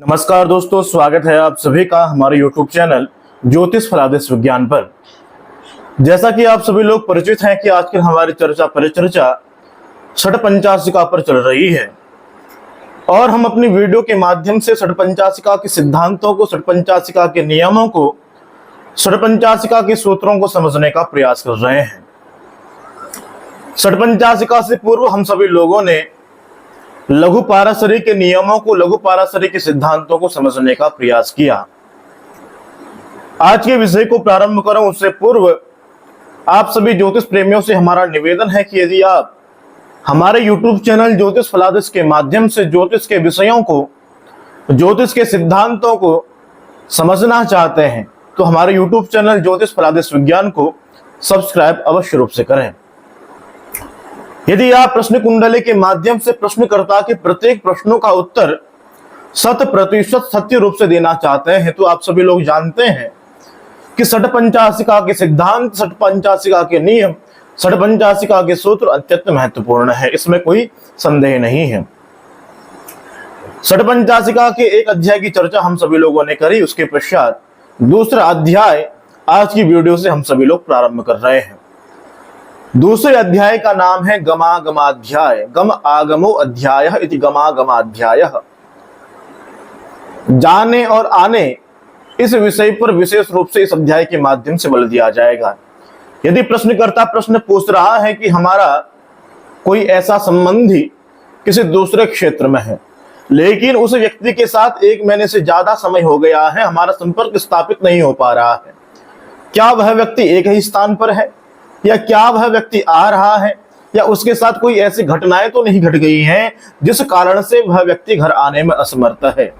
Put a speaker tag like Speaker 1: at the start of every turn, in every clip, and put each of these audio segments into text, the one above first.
Speaker 1: नमस्कार दोस्तों, स्वागत है आप सभी का हमारे YouTube चैनल ज्योतिष फलादेश विज्ञान पर। जैसा कि आप सभी लोग परिचित हैं कि आजकल हमारी परिचर्चा छठ पंचाशिका पर चल रही है और हम अपनी वीडियो के माध्यम से छठ पंचाशिका के सिद्धांतों को, छठ पंचाशिका के नियमों को, छठ पंचाशिका के सूत्रों को समझने का प्रयास कर रहे हैं। छठ पंचाशिका से पूर्व हम सभी लोगों ने लघु पाराशरी के नियमों को, लघु पाराशरी के सिद्धांतों को समझने का प्रयास किया। आज के विषय को प्रारंभ करूं उससे पूर्व आप सभी ज्योतिष प्रेमियों से हमारा निवेदन है कि यदि आप हमारे YouTube चैनल ज्योतिष फलादेश के माध्यम से ज्योतिष के विषयों को, ज्योतिष के सिद्धांतों को समझना चाहते हैं तो हमारे YouTube चैनल ज्योतिष फलादेश विज्ञान को सब्सक्राइब अवश्य रूप से करें। यदि आप प्रश्न कुंडली के माध्यम से प्रश्नकर्ता के प्रत्येक प्रश्नों का उत्तर 100% सत्य रूप से देना चाहते हैं तो आप सभी लोग जानते हैं कि छठ पंचाशिका के सिद्धांत, छठ पंचाशिका के नियम, छठ पंचाशिका के सूत्र अत्यंत महत्वपूर्ण है, इसमें कोई संदेह नहीं है। छठ पंचाशिका के एक अध्याय की चर्चा हम सभी लोगों ने करी, उसके पश्चात दूसरा अध्याय आज की वीडियो से हम सभी लोग प्रारंभ कर रहे हैं। दूसरे अध्याय का नाम है गमागमाध्याय। गम आगमो अध्याय इति गमागमाध्याय। जाने और आने इस विषय पर विशेष रूप से इस अध्याय के माध्यम से बल दिया जाएगा। यदि प्रश्नकर्ता प्रश्न पूछ रहा है कि हमारा कोई ऐसा संबंधी किसी दूसरे क्षेत्र में है लेकिन उस व्यक्ति के साथ 1 महीने से ज्यादा समय हो गया है, हमारा संपर्क स्थापित नहीं हो पा रहा है, क्या वह व्यक्ति एक ही स्थान पर है या क्या वह व्यक्ति आ रहा है या उसके साथ कोई ऐसी घटनाएं तो नहीं घट गई हैं जिस कारण से वह व्यक्ति घर आने में असमर्थ है।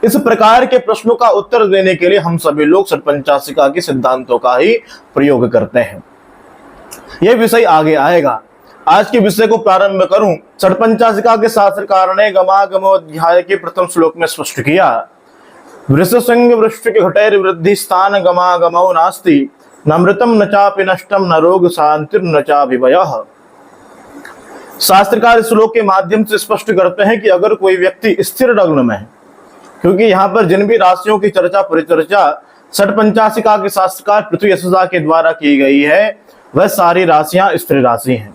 Speaker 1: इस प्रकार के प्रश्नों का उत्तर देने के लिए हम सभी लोग छठ पंचाशिका के सिद्धांतों का ही प्रयोग करते हैं। यह विषय आगे आएगा। आज के विषय को प्रारंभ करूं। छठ पंचाशिका के शास्त्रकार ने गमागमो अध्याय के प्रथम श्लोक में स्पष्ट किया, वृषसंग वृश्चिक घटैर वृद्धि स्थान गमागमो नास्ति नमृतम न चापि नष्टम न रोग शांतिर न चाभिभयः। शास्त्रकार श्लोक के माध्यम से स्पष्ट करते हैं कि अगर कोई व्यक्ति स्थिर लग्न में है, क्योंकि यहाँ पर जिन भी राशियों की चर्चा परिचर्चा छठ पंचाशिका के शास्त्रकार पृथ्वी यशसा के द्वारा की गई है वह सारी राशियां स्त्री राशि हैं।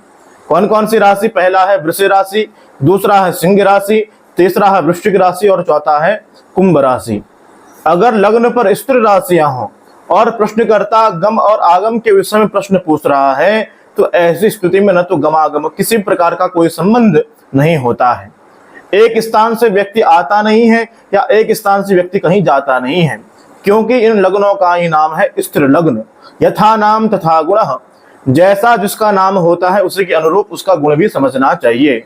Speaker 1: कौन कौन सी राशि? पहला है वृष राशि, दूसरा है सिंह राशि, तीसरा है वृश्चिक राशि और चौथा है कुंभ राशि। अगर लग्न पर स्त्री राशियां हों और प्रश्नकर्ता गम और आगम के विषय में प्रश्न पूछ रहा है तो ऐसी स्थिति में न तो गमागम किसी प्रकार का कोई संबंध नहीं होता है। एक स्थान से व्यक्ति आता नहीं है या एक स्थान से व्यक्ति कहीं जाता नहीं है, क्योंकि इन लग्नों का ही नाम है स्थिर लग्न। यथा नाम तथा गुणः, जैसा जिसका नाम होता है उसी के अनुरूप उसका गुण भी समझना चाहिए।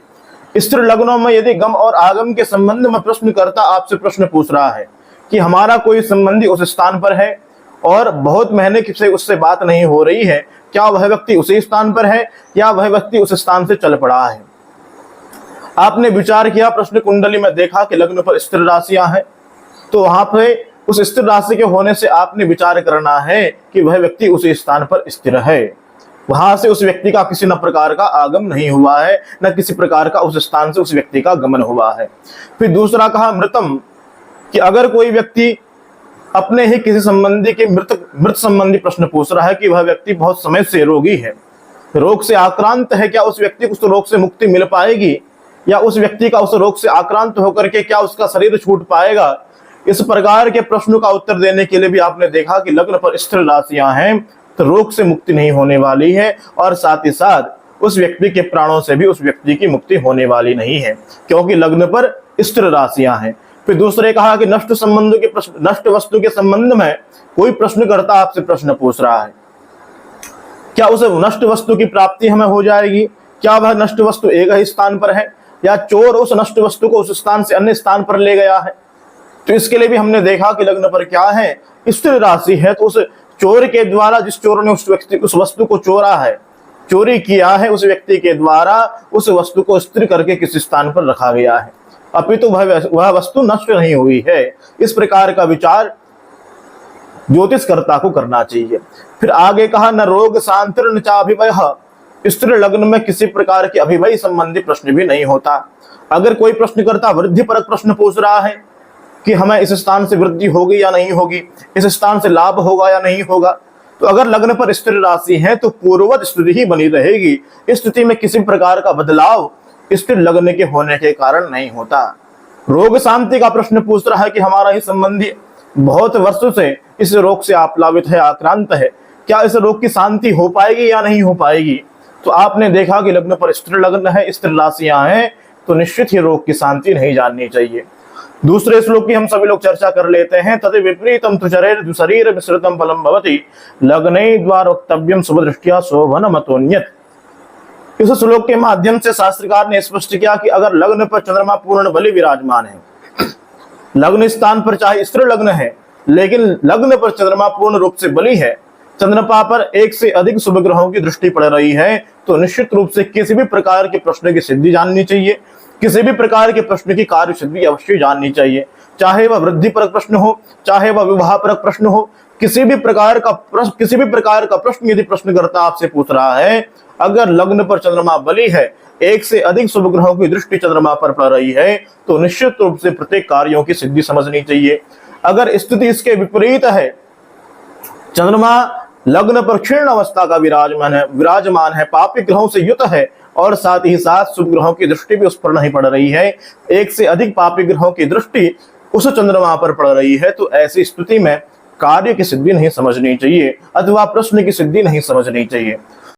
Speaker 1: स्थिर लग्नों में यदि गम और आगम के संबंध में प्रश्नकर्ता आपसे प्रश्न पूछ रहा है कि हमारा कोई संबंधी उस स्थान पर है और बहुत महीने से उससे बात नहीं हो रही है, क्या वह व्यक्ति उसी स्थान पर है या वह व्यक्ति उस स्थान से चल पड़ा है? आपने विचार किया, प्रश्न कुंडली में देखा कि लग्न पर स्थिर राशियां हैं, तो वहां पे उस स्थिर राशि के होने से आपने विचार करना है कि वह व्यक्ति उसी स्थान पर स्थिर है। वहां से उस व्यक्ति का किसी न प्रकार का आगम नहीं हुआ है, न किसी प्रकार का उस स्थान से उस व्यक्ति का गमन हुआ है। फिर दूसरा कहा मृतम, कि अगर कोई व्यक्ति अपने ही किसी संबंधी के मृत संबंधी प्रश्न पूछ रहा है कि वह व्यक्ति बहुत समय से रोगी है, रोग से आक्रांत है, क्या उस व्यक्ति को उस रोग से मुक्ति मिल पाएगी या उस व्यक्ति का उस रोग से आक्रांत होकर के क्या उसका शरीर छूट पाएगा? इस प्रकार के प्रश्नों का उत्तर देने के लिए भी आपने देखा कि लग्न पर स्थिर राशियां हैं तो रोग से मुक्ति नहीं होने वाली है और साथ ही साथ उस व्यक्ति के प्राणों से भी उस व्यक्ति की मुक्ति होने वाली नहीं है, क्योंकि लग्न पर स्थिर राशियां हैं। फिर दूसरे कहा कि नष्ट संबंधों के प्रश्न, नष्ट वस्तु के संबंध में कोई प्रश्नकर्ता आपसे प्रश्न पूछ रहा है, क्या उस नष्ट वस्तु की प्राप्ति हमें हो जाएगी? क्या वह नष्ट वस्तु एक ही स्थान पर है या चोर उस नष्ट वस्तु को उस स्थान से अन्य स्थान पर ले गया है? तो इसके लिए भी हमने देखा कि लग्न पर क्या है, स्थिर राशि है, तो उस चोर के द्वारा, जिस चोर ने उस वस्तु को चोरा है, चोरी किया है, उस व्यक्ति के द्वारा उस वस्तु को स्थिर करके किसी स्थान पर रखा गया है, अपितु वह वस्तु नष्ट नहीं हुई है। इस प्रकार का विचार ज्योतिषकर्ता को करना चाहिए। फिर आगे कहा न रोग शांतिर न चाभिभयः, स्त्री लग्न में किसी प्रकार के अभिभय संबंधी प्रश्न भी नहीं होता। अगर कोई प्रश्नकर्ता वृद्धि परक प्रश्न पूछ रहा है कि हमें इस स्थान से वृद्धि होगी या नहीं होगी, इस स्थान से लाभ होगा या नहीं होगा। तो अगर लग्न पर स्थिर राशि है तो पूर्ववत स्थिति ही बनी रहेगी। इस स्थिति में किसी प्रकार का बदलाव स्थिर लग्न के होने के कारण नहीं होता। रोग शांति का प्रश्न पूछ रहा है कि हमारा ही संबंधी बहुत वर्षों से इस रोग से आप्लावित है, आक्रांत है, क्या इस रोग की शांति हो पाएगी या नहीं हो पाएगी। तो आपने देखा कि लग्न पर स्थिर लग्न है, स्थिर राशियां हैं, तो निश्चित ही रोग की शांति नहीं जाननी चाहिए। दूसरे श्लोक की हम सभी लोग चर्चा कर लेते हैं। तद विपरीतम तु शरीर मिश्रितम फलम भवति लग्ने द्वार वक्तव्यम शुभ दृष्टिया शोभन मतोन्यत। इस श्लोक के माध्यम से शास्त्रकार ने स्पष्ट किया कि अगर लग्न पर चंद्रमा पूर्ण बलि विराजमान है, लग्न स्थान पर चाहे स्थिर लग्न है, लेकिन लग्न पर चंद्रमा पूर्ण रूप से बलि है, चंद्रमा पर एक से अधिक शुभ ग्रहों की दृष्टि पड़ रही है, तो निश्चित रूप से किसी भी प्रकार के प्रश्न की सिद्धि जाननी चाहिए, किसी भी प्रकार के प्रश्न की कार्य सिद्धि अवश्य जाननी चाहिए। चाहे वह वृद्धि परक प्रश्न हो, चाहे वह विवाह परक प्रश्न हो, किसी भी प्रकार का प्रश्न यदि प्रश्नकर्ता आपसे पूछ रहा है, अगर लग्न पर चंद्रमा बलि है, एक से अधिक शुभ ग्रहों की दृष्टि चंद्रमा पर पड़ रही है, तो निश्चित रूप से प्रत्येक कार्यों की सिद्धि समझनी चाहिए। अगर स्थिति इसके विपरीत है, चंद्रमा लग्न पर क्षीण अवस्था का विराजमान है, पापी ग्रहों से युक्त है, और साथ ही साथ शुभ ग्रहों की दृष्टि भी उस पर नहीं पड़ रही है, एक से अधिक पापी ग्रहों की दृष्टि उस चंद्रमा पर पड़ रही है, तो ऐसी स्थिति में कार्य की सिद्धि नहीं समझनी चाहिए अथवा प्रश्न की सिद्धि नहीं समझनी चाहिए।